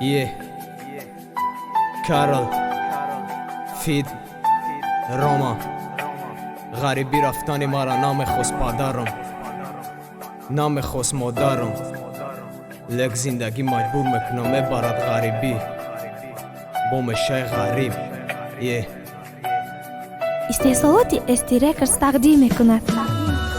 Yeah, Karol, Fid, Roma. غریبی رفتن مرا نمیخواست پدرم، نمیخواست مادرم، لک زندگی مجبور میکنم میبرد غریبی با مشه غریب. استحصالات ST Records تقدیم میکند.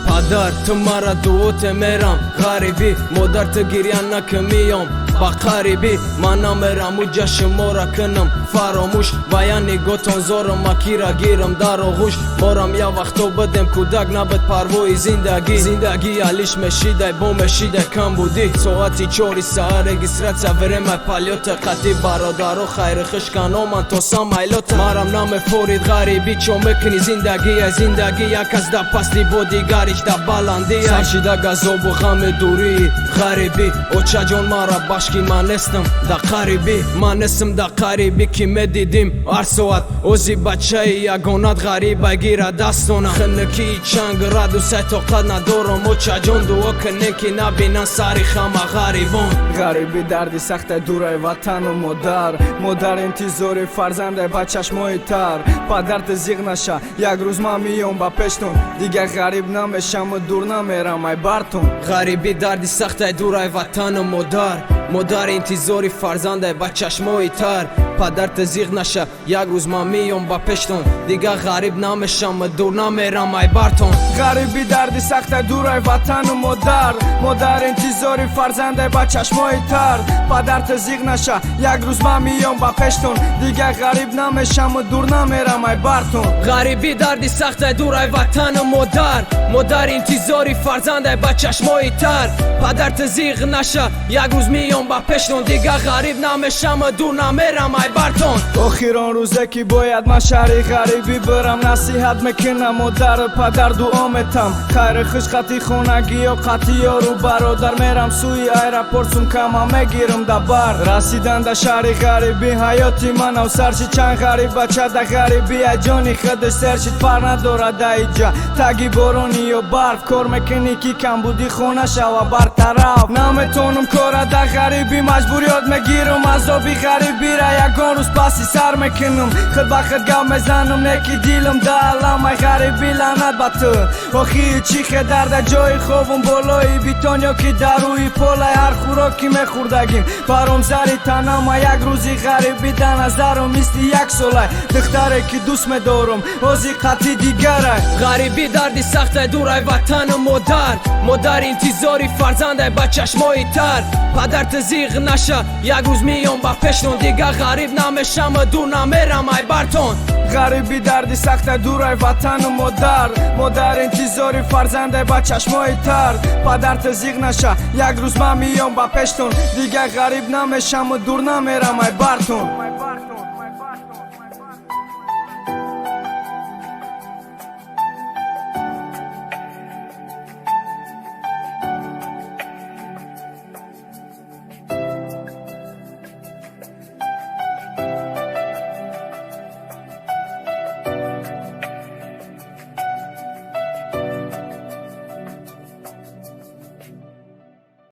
پدر تو مرا دوت میرم غریبی، مادر تو گریه نکمیام با غریبی. من نمیرم و جشن ما را کنم فراموش، و یا نگاتان زارم مکی را گیرم در آغوش. مارم یا وقتا بدم کودک نبود پروای زندگی علیش مشیده با مشیده کم بودی. ساعتی 4 ساعت رگیستراتسیا ورم پالیوت قطی برادر و خیر خشکانو من تو سامایلوت. مرم نمیفورید غریبی چون میکنی زندگی یک از دا پستی با دیگریش دا بلندی. سرشیده گذاب و غم دوری غریبی، اوچه جان مرا باشکی من استم دا غریبی. من استم دا غریبی که میدیدیم هر ساعت اوزی بچه یگانت غریبه گیره دستونه. خنکی چنگ رد و سه طاقت ندارم، اوچه جان دعا کنه که نبینن سری خم غریبان. غریبی دردی سخت دورای وطن و مادر انتظار فرزنده بچهش مایتر. پدرت زیغ نشه یک روز من میام با پشتون، دیگه غریب نمیشم و دور نمیرم ای برتون. غریبی دردی سخت دورای وطن و مادر انتظاری فرزنده بچهش مایتر. پدرت زیغ نشه یک روز من میام با پشتون، دیگه غریب نمیشم و دور نمیرم ای برتون. غریبی دردی سخت دورای وطن و مادر انتظاری فرزنده بچهش مایتر. پدرت زیغ نشه یک روز من میام با پشتون، دیگه غریب نمیشم و دور نمیرم ای برتون. غریبی دردی سخت دورای وطن و مادر انتظاری فرزنده بچهش مایتر. پدرت زیغ نشه یک روز میام با پشتون، دیگه غریب نمیشم و دور نمیرم ای برتون. آخران روزه که باید من شهری غریبی برم، نصیحت میکنم مادر پدر دعا میتم. خیر خوش خطی خونگی یا قطی یارو برادر، میرم سوی ایرپورت سون کما میگیرم دبر. رسیدن در شهری غریبی حیاتی من او سرشی چند غریب بچه در غریبی جانی خودش سرشید پر نداره در اینجا. تگی بارونی یا برف کار میکنی که کم بودی خونه شوا برطرف. نمیتونم کار در غریبی مجبور یاد میگیرم، عذابی غریبی را یکان روز پسی سر میکنم. خود با خود گم میزنم نکی دیلم در علم ای غریبی لعنت با تو. آخی چی خود درد جای خوبم بالایی بیتون یا که دروی پولای هر خوراکی میخوردگیم. برام زری تنم و یک روزی غریبی در نظرم مثل یک سالای دختره که دوست میدارم اوزی قطی دیگره. غریبی دردی سخت دورای وطن و مادر انتظاری فرزنده بچهش مایتر. پدرت زیغ نشه یک روز میام با پشتون، دیگه غریب نمیشم و دور نمیرم ای برتون. غریبی دردی سخت دورای وطن و مادر انتظاری فرزنده بچهش مایتر. پدرت زیغ نشه یک روز من میام با پشتون، دیگه غریب نمیشم و دور نمیرم ای برتون.